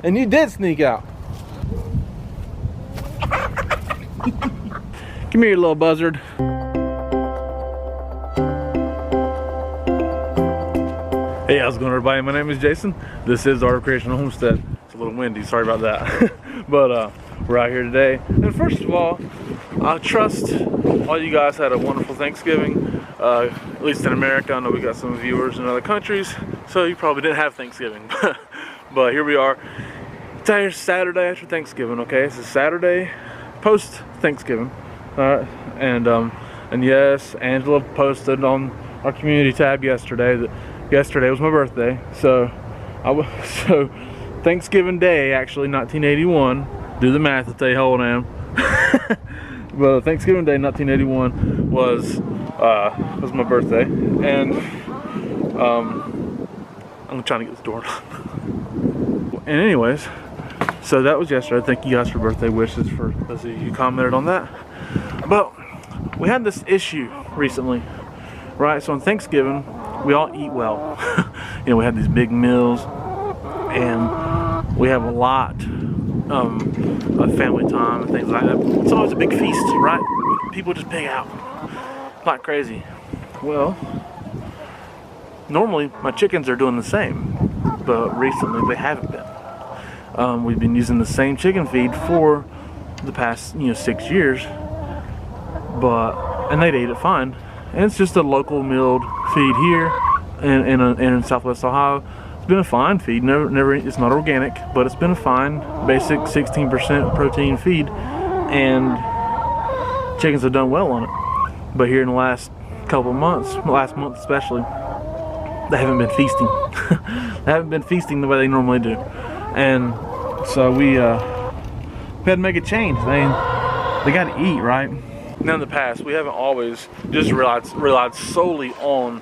And you did sneak out. Come here, you little buzzard. Hey, how's it going, everybody? My name is Jason. This is Art of Creation Homestead. It's a little windy, sorry about that. But we're out here today. And first of all, I trust all you guys had a wonderful Thanksgiving, at least in America. I know we got some viewers in other countries, so you probably didn't have Thanksgiving. But here we are. It's out here Saturday after Thanksgiving, okay? It's a Saturday post Thanksgiving. And yes, Angela posted on our community tab yesterday that yesterday was my birthday. So Thanksgiving Day, actually 1981. Do the math to tell you how old I am. But Thanksgiving Day 1981 was my birthday, and I'm trying to get this door. And anyways, so that was yesterday. Thank you guys for birthday wishes for those of you who commented on that. But we had this issue recently, right? So on Thanksgiving, we all eat well. You know, we have these big meals, and we have a lot of family time and things like that. It's always a big feast, right? People just pig out like crazy. Well, normally my chickens are doing the same, but recently they haven't been. We've been using the same chicken feed for the past 6 years, and they'd ate it fine. And it's just a local milled feed here in Southwest Ohio. It's been a fine feed. It's not organic, but it's been a fine, basic 16% protein feed, and chickens have done well on it. But here in the last couple of months, last month especially, they haven't been feasting. They haven't been feasting the way they normally do, and so we had to make a change. They got to eat, right? Now in the past, we haven't always just relied solely on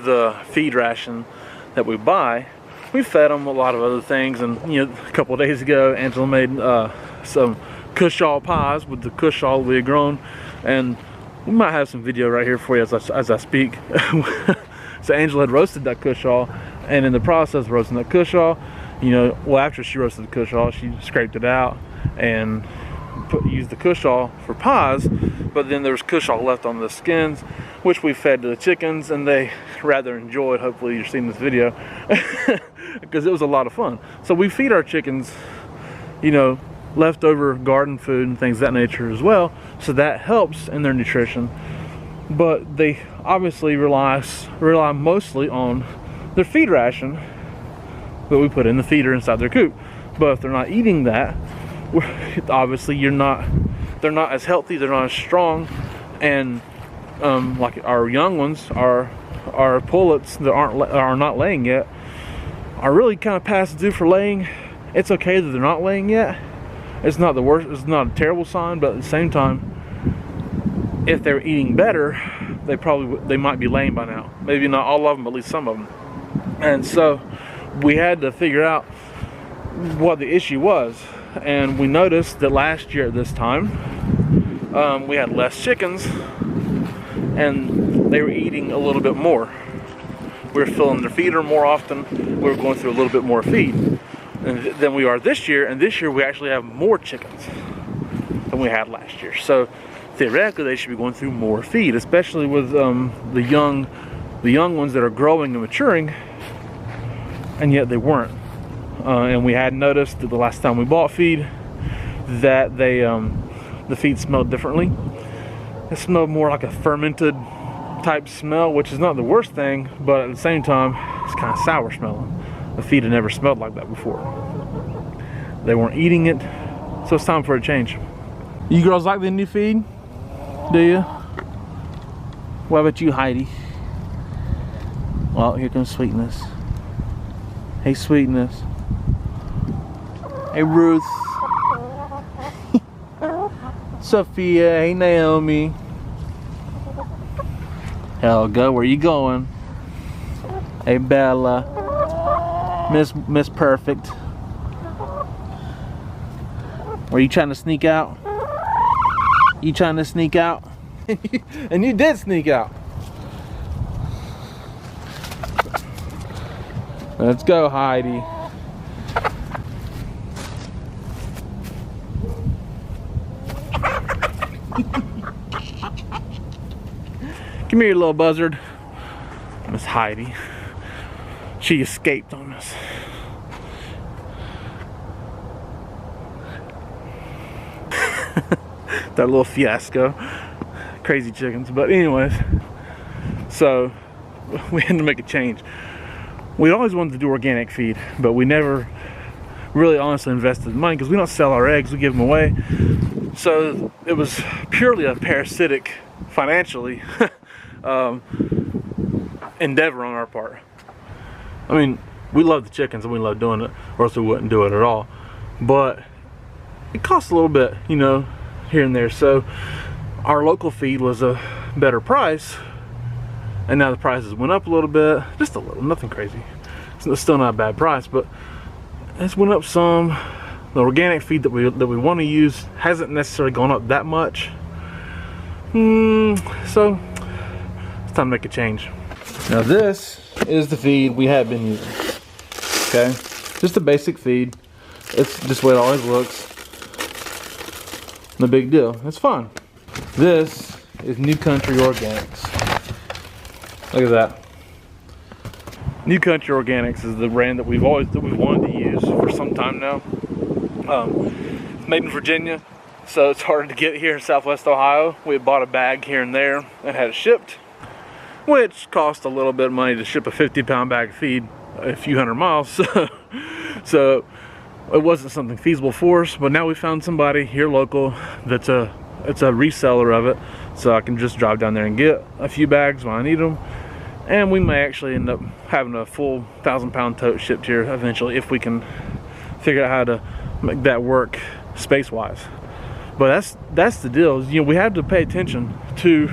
the feed ration that we buy. We fed them a lot of other things, and a couple of days ago, Angela made some cushaw pies with the cushaw we had grown, and we might have some video right here for you as I speak. So Angela had roasted that cushaw, and in the process of roasting that cushaw, after she roasted the cushaw, she scraped it out and used the cushaw for pies. But then there was cushaw left on the skins, which we fed to the chickens, and they rather enjoyed. Hopefully you're seeing this video because it was a lot of fun. So we feed our chickens leftover garden food and things of that nature as well, so that helps in their nutrition. But they obviously rely mostly on their feed ration that we put in the feeder inside their coop. But if they're not eating that, obviously they're not as healthy, they're not as strong, and like our young ones, our pullets that are not laying yet, are really kind of past due for laying. It's okay that they're not laying yet. It's not the worst. It's not a terrible sign, but at the same time, if they're eating better, they might be laying by now. Maybe not all of them, but at least some of them. And so we had to figure out what the issue was. And we noticed that last year at this time, we had less chickens, and they were eating a little bit more. We were filling their feeder more often. We were going through a little bit more feed than we are this year. And this year we actually have more chickens than we had last year. So theoretically, they should be going through more feed, especially with the young ones that are growing and maturing, and yet they weren't. And we had noticed that the last time we bought feed that the feed smelled differently. It smelled more like a fermented type smell, which is not the worst thing, but at the same time, it's kind of sour smelling. The feed had never smelled like that before. They weren't eating it, so it's time for a change. You girls like the new feed? Do you? What about you, Heidi? Well, here comes Sweetness. Hey, Sweetness. Hey, Ruth. Sophia. Hey, Naomi. Helga, where you going? Hey, Bella. Miss Perfect. Were you trying to sneak out? You trying to sneak out? And you did sneak out. Let's go, Heidi. Come here, little buzzard. Miss Heidi. She escaped on us. That little fiasco. Crazy chickens. But anyways, so we had to make a change. We always wanted to do organic feed, but we never really honestly invested money because we don't sell our eggs, we give them away. So it was purely a parasitic, financially, endeavor on our part. I mean, we love the chickens and we love doing it, or else we wouldn't do it at all. But it costs a little bit, you know, here and there. So our local feed was a better price, and now the prices went up a little bit, just a little, nothing crazy. It's still not a bad price, but it's went up some. The organic feed that we want to use hasn't necessarily gone up that much. So it's time to make a change. Now this is the feed we have been using. Okay, just a basic feed. It's just the way it always looks. No big deal. It's fine. This is New Country Organics. Look at that. New Country Organics is the brand that we've wanted to use for some time now. It's made in Virginia, so it's hard to get here in Southwest Ohio. We had bought a bag here and there and had it shipped, which cost a little bit of money to ship a 50-pound bag of feed a few hundred miles. So it wasn't something feasible for us. But now we found somebody here local that's a reseller of it, so I can just drive down there and get a few bags when I need them. And we may actually end up having a full 1,000-pound tote shipped here eventually if we can figure out how to make that work space-wise. But that's the deal. You know, we have to pay attention to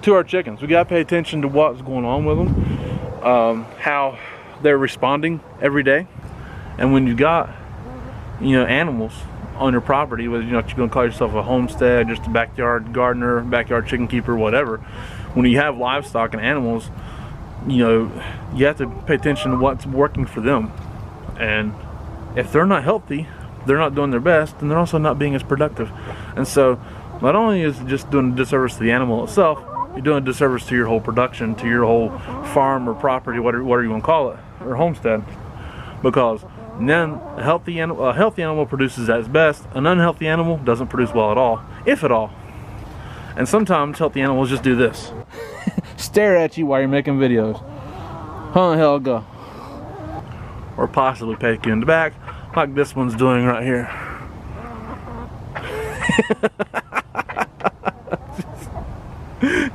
our chickens. We got to pay attention to what's going on with them, how they're responding every day. And when you got, you know, animals on your property, whether you're not going to call yourself a homestead, just a backyard gardener, backyard chicken keeper, whatever. When you have livestock and animals, you know, you have to pay attention to what's working for them. And if they're not healthy, they're not doing their best, and they're also not being as productive. And so not only is it just doing a disservice to the animal itself, you're doing a disservice to your whole production, to your whole farm or property, whatever you want to call it, or homestead. Because then a healthy animal produces at its best. An unhealthy animal doesn't produce well at all, if at all. And sometimes healthy animals just do this. Stare at you while you're making videos. Huh, Helga? Or possibly peck you in the back, like this one's doing right here.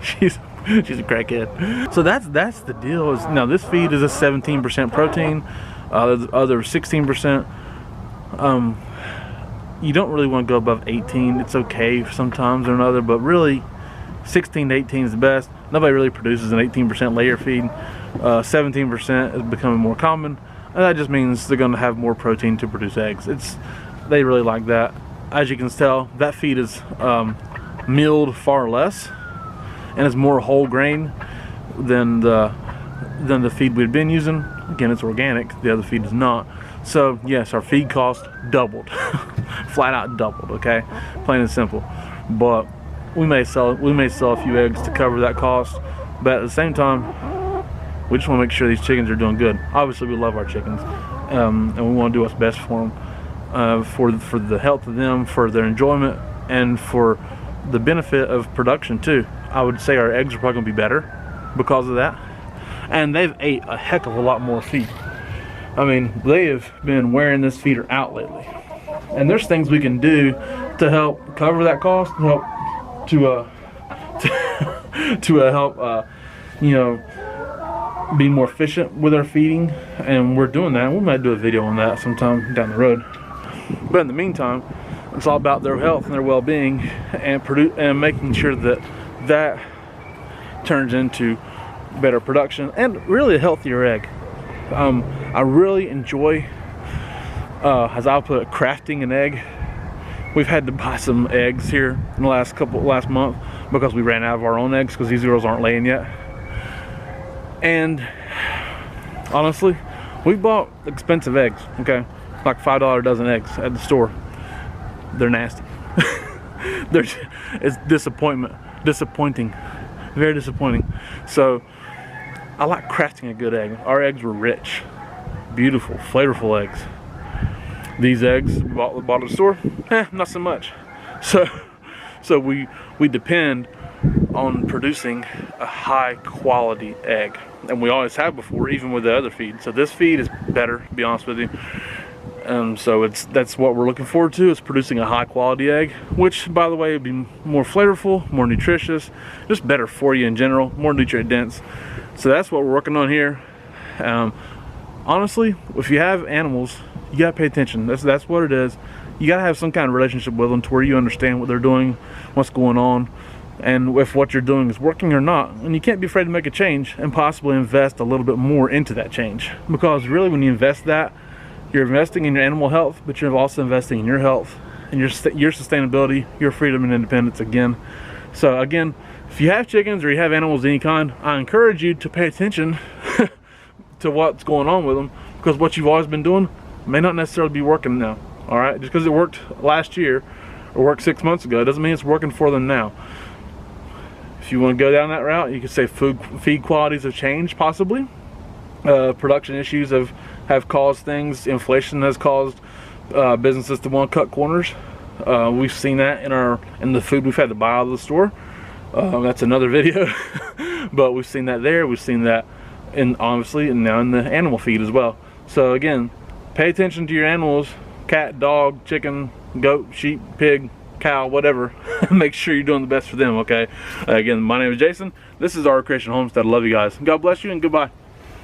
she's a crackhead. So that's the deal. Now this feed is a 17% protein. The other 16%. You don't really want to go above 18. It's okay sometimes or another, but really 16 to 18 is the best. Nobody really produces an 18% layer feed. 17% is becoming more common, and that just means they're going to have more protein to produce eggs. They really like that. As you can tell, that feed is milled far less and is more whole grain than the feed we'd been using. Again, it's organic. The other feed is not. So yes, our feed cost doubled. Flat out doubled, okay? Plain and simple. But we may sell a few eggs to cover that cost, but at the same time, we just want to make sure these chickens are doing good. Obviously we love our chickens, and we want to do what's best for them, for the health of them, for their enjoyment, and for the benefit of production too. I would say our eggs are probably going to be better because of that, and they've ate a heck of a lot more feed. I mean, they have been wearing this feeder out lately. And there's things we can do to help cover that cost, and help to help you know, be more efficient with our feeding. And we're doing that. We might do a video on that sometime down the road. But in the meantime, it's all about their health and their well-being, and making sure that turns into better production and really a healthier egg. I really enjoy, as I'll put it, crafting an egg. We've had to buy some eggs here in the last month because we ran out of our own eggs because these girls aren't laying yet. And honestly, we bought expensive eggs, okay? Like $5 a dozen eggs at the store. They're nasty. It's disappointing Very disappointing. So I like crafting a good egg. Our eggs were rich, beautiful, flavorful eggs. These eggs we bought at the store, not so much. So we depend on producing a high quality egg, and we always have before, even with the other feed. So this feed is better, to be honest with you. So that's what we're looking forward to, is producing a high quality egg, which, by the way, would be more flavorful, more nutritious, just better for you in general, more nutrient dense. So that's what we're working on here. Honestly, if you have animals, you gotta pay attention. That's what it is. You gotta have some kind of relationship with them to where you understand what they're doing, what's going on, and if what you're doing is working or not. And you can't be afraid to make a change and possibly invest a little bit more into that change, because really, when you invest that, you're investing in your animal health, but you're also investing in your health and your sustainability, your freedom and independence again. So again, if you have chickens or you have animals of any kind, I encourage you to pay attention to what's going on with them, because what you've always been doing may not necessarily be working now. All right, just because it worked last year or worked 6 months ago doesn't mean it's working for them now. If you want to go down that route, you could say feed qualities have changed, possibly. Production issues have caused things. Inflation has caused businesses to want to cut corners. We've seen that in the food we've had to buy out of the store. That's another video. But we've seen that there. We've seen that obviously and now in the animal feed as well. So again, pay attention to your animals: cat, dog, chicken, goat, sheep, pig, cow, whatever. Make sure you're doing the best for them, okay? Again, my name is Jason. This is our Recreation Homestead. I love you guys. God bless you and goodbye.